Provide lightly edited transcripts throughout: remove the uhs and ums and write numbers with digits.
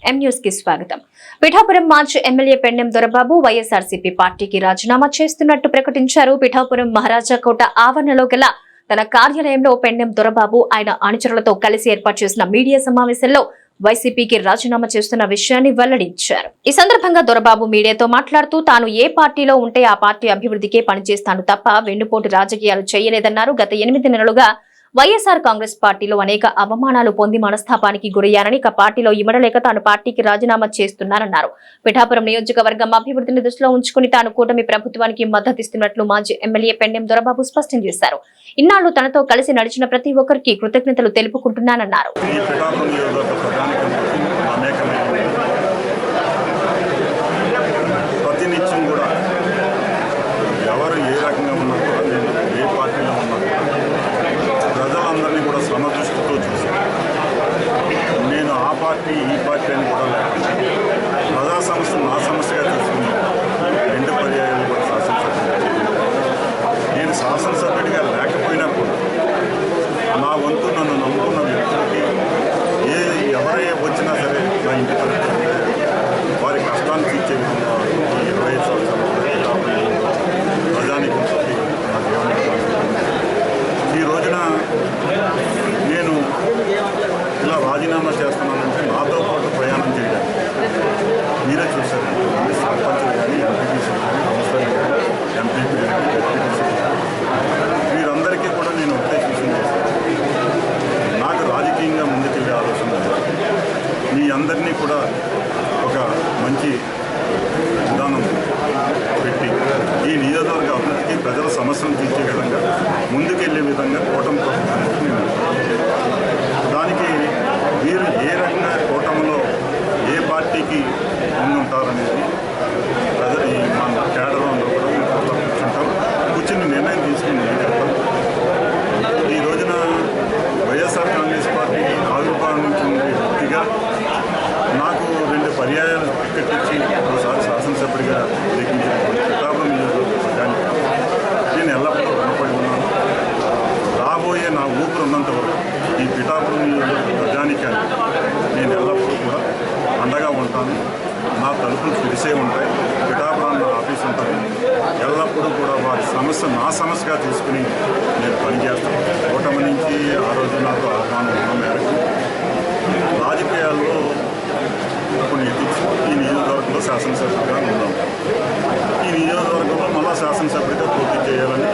M news కి స్వాగతం. పిఠాపురం మాజీ ఎమ్మెల్యే పెండెం దొరబాబు వైఎస్ఆర్సీపీ పార్టీకి రాజీనామా చేస్తున్నట్టు ప్రకటించారు. పిఠాపురం మహారాజా కోట ఆవరణలో గల తన కార్యాలయంలో పెండెం దొరబాబు ఆయన అనుచరులతో కలిసి ఏర్పాటు చేసిన మీడియా సమావేశంలో వైసీపీకి రాజీనామా చేస్తున్న విషయాన్ని వెల్లడించారు. ఈ సందర్భంగా దొరబాబు మీడియాతో మాట్లాడుతూ తాను ఏ పార్టీలో ఉంటే ఆ పార్టీ అభివృద్ధికే పనిచేస్తాను తప్ప వెన్నుపోటు రాజకీయాలు చేయలేదన్నారు. గత 8 నెలలుగా వైఎస్ఆర్ కాంగ్రెస్ పార్టీలో అనేక అవమానాలు పొంది మనస్తాపానికి గురయ్యారని, ఇక పార్టీలో ఇమడలేక తాను పార్టీకి రాజీనామా చేస్తున్నారన్నారు. పిఠాపురం నియోజకవర్గం అభివృద్ధిని దృష్టిలో ఉంచుకుని తాను కూటమి ప్రభుత్వానికి మద్దతిస్తున్నట్లు మాజీ ఎమ్మెల్యే పెండెం దొరబాబు స్పష్టం చేశారు. ఇన్నాళ్లు తనతో కలిసి నడిచిన ప్రతి ఒక్కరికి కృతజ్ఞతలు తెలుపుకుంటున్నానన్నారు. ఈ పార్టీ అని కూడా లేకుండా ప్రజా సమస్య నా సమస్యగా తీసుకుని 2 పర్యాయాలు కూడా నేను శాసనసభ్యుడిగా లేకపోయినా కూడా నా వంతు నన్ను నమ్ముకున్న వ్యక్తులకి ఎవరే వచ్చినా సరే నా ఇంటి తరపున వారి కష్టాన్ని తీర్చే విధంగా ఈ 25 సంవత్సరాలు ప్రజానీకంతో నా జీవనం. ఈ రోజున నేను ఇలా రాజీనామా చేస్తున్నానంటే నాతో పాటు ప్రయాణం చేయడానికి మీరే చూశారు. సర్పంచులు కానీ ఎంపీటీసీలు కానీ కౌన్సిలర్లు కానీ ఎంపీపీలు కానీ ఎంపీటీసీలు వీరందరికీ కూడా నేను ఒకటే సూచన చేశాను. నాకు రాజకీయంగా ముందుకెళ్ళే ఆలోచన మీ అందరినీ కూడా ఒక మంచి విధానం పెట్టి ఈ నియోజకవర్గ అభివృద్ధికి ప్రజల సమస్యలను తీర్చే విధంగా ముందుకెళ్లే విధంగా కూటమి ప్రభుత్వానికి దానికి వీరు ఏ రకంగా కూటమిలో ఏ పార్టీకి ముందుంటారనేది ప్రజలు మన కేడర్లో అందరూ కూడా కూర్చుంటాం. కూర్చుని నిర్ణయం తీసుకుని ఈ రోజున వైఎస్ఆర్ కాంగ్రెస్ పార్టీ ఆవిర్భావం నుంచి ఉండే వ్యక్తిగా నాకు 2 పర్యాయాలు టికెట్ ఇచ్చి ఒకసారి శాసనసభ్యుడిగా లెక్కించిన పిఠాపురం నియోజకవర్గానికి నేను ఎల్లప్పుడూ రుణపడి ఉన్నాను. రాబోయే నా ఊపిరి ఉన్నంత వరకు ఈ పిఠాపురం నియోజకవర్గ ప్రజానికానికి నేను ఎల్లప్పుడూ కూడా అండగా ఉంటాను. నా తలుపులు తెలిసే ఉంటాయి. పిఠాపురంలో ఆఫీస్ ఉంటుంది. ఎల్లప్పుడూ కూడా వారి సమస్య నా సమస్యగా తీసుకుని నేను పనిచేస్తాను. కూటమి నుంచి ఆ రోజు నాకు ఆహ్వానం ఉన్న మేరకు రాజకీయాల్లో కొన్ని ఎత్తించి ఈ నియోజకవర్గంలో శాసనసభ్యుడిగా ఉన్నాం. ఈ నియోజకవర్గంలో మళ్ళా శాసనసభ్యుడిగా పోటీ చేయాలని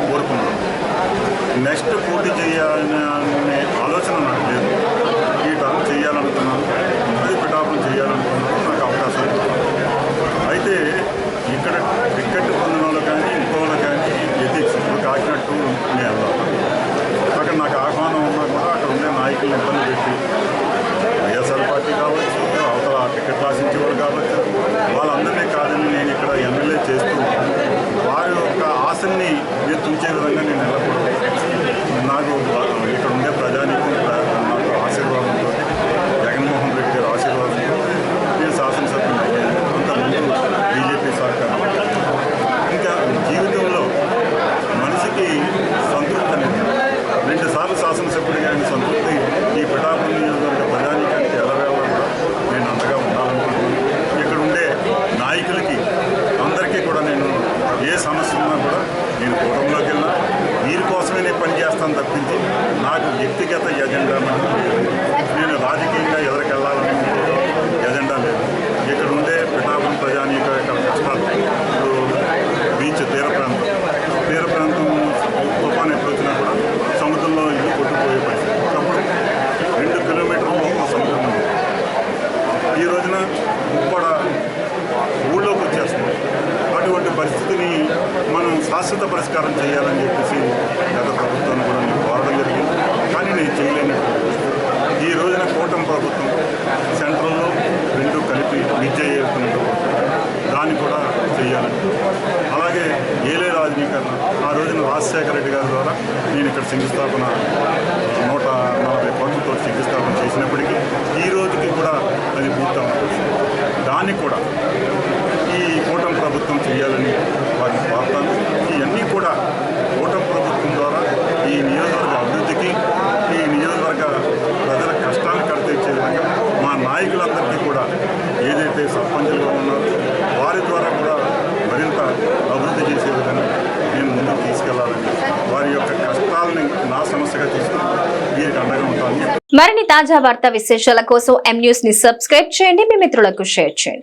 కోరుకున్నాను. నెక్స్ట్ పోటీ చేయాలనే ఆలోచన నాకు లేదు. ఈ టర్మ్ చేయాలనుకున్నాను, అది పిఠాపురం చేయాలనుకున్నాను. నాకు అవకాశం అయితే ఇక్కడ టికెట్ పొందిన వాళ్ళు కానీ ఇంకోళ్ళు కానీ ఎథిక్స్ ఇప్పుడు కాకినట్టు నేను వెళ్ళాలి. అక్కడ నాకు ఆహ్వానం ఉన్నా కూడా అక్కడ ఉండే నాయకులను ఇబ్బంది పెట్టి వైఎస్ఆర్ పార్టీ కావచ్చు, అవతల టికెట్ రాసించేవారు కావచ్చు, వాళ్ళందరినీ కాదని నేను ఇక్కడ ఎమ్మెల్యే చేస్తూ వారి యొక్క ఆశల్ని మీరు తుంచే విధంగా నేను వెళ్ళకూడదు. నాకు ఇక్కడ ఉండే ప్రజానీకం నాకు ఆశీర్వాదంతో జగన్మోహన్ రెడ్డి గారి ఆశీర్వాదంతో నేను శాసనసభ్యులు అయ్యాను. అంతకుముందు బీజేపీ సహకారం. ఇంకా జీవితంలో మనిషికి సంతృప్తి అనేది 2 సార్లు శాసనసభ్యుడిగా ఆయన సంతృప్తి ఈ పిఠాపురం నియోజకవర్గ ప్రజానీకానికి ఎలవేళ కూడా నేను అంతగా ఉండాలనుకుంటున్నాను. ఇక్కడ ఉండే నాయకులకి అందరికీ కూడా నేను ఏ సమస్య ఉన్నా కూడా నేను కూటమిలోకి వెళ్ళినా వీరి కోసమే నేను పనిచేస్తాను తప్పించి నాకు వ్యక్తిగత ఎజెండా నేను రాజకీయంగా ఎదురుకెళ్ళాలని ఎజెండా లేదు. ఇక్కడ ఉండే పిఠాపురం ప్రజానీక కష్టాలు ఇప్పుడు బీచ్ తీర ప్రాంతం తుఫాను ఎప్పుడు వచ్చినా కూడా సముద్రంలో ఇల్లు కొట్టుకుపోయే పరిస్థితి. అప్పుడు 2 కిలోమీటర్ల సముద్రం ఉంది. ఈ రోజున ఉప్పడ ఊళ్ళోకి వచ్చేస్తుంది. అటువంటి పరిస్థితిని మనం శాశ్వత పరిష్కారం చేయాలని చెప్పేసి గత ప్రభుత్వాన్ని కూడా నేను కోరడం జరిగింది. కానీ నేను చేయలేనట్టు ఈ రోజున కూటమి ప్రభుత్వం సెంట్రల్లో 2 కలిపి విద్య చేస్తున్నట్టు దాన్ని కూడా చేయాలని. అలాగే ఏలే రాజనీకరణ ఆ రోజున రాజశేఖర రెడ్డి గారి ద్వారా నేను ఇక్కడ శంకుస్థాపన 140 కోట్లతో శంకుస్థాపన చేసినప్పటికీ ఈ రోజుకి కూడా అది పూర్తవుతుంది. దాన్ని కూడా ఈ కూటమి ప్రభుత్వం చేయాలని వారిని కోరుతాను. ఇవన్నీ కూడా కూటమి ప్రభుత్వం ద్వారా ఈ నియోజకవర్గ అభివృద్ధికి ఈ నియోజకవర్గ ప్రజల కష్టాన్ని కడితీర్చే విధంగా మా నాయకులందరికీ కూడా ఎవరైతే సర్పంచులుగా ఉన్నారో వారి ద్వారా కూడా మరింత అభివృద్ధి చేసే విధంగా నేను ముందుకు తీసుకెళ్లాలని వారి యొక్క కష్టాలని నా సమస్యగా తీసుకుని వీరికి అండగా ఉంటాను. మరిన్ని తాజా వార్తా విశేషాల కోసం M News ని సబ్స్క్రైబ్ చేయండి, మీ మిత్రులకు షేర్ చేయండి.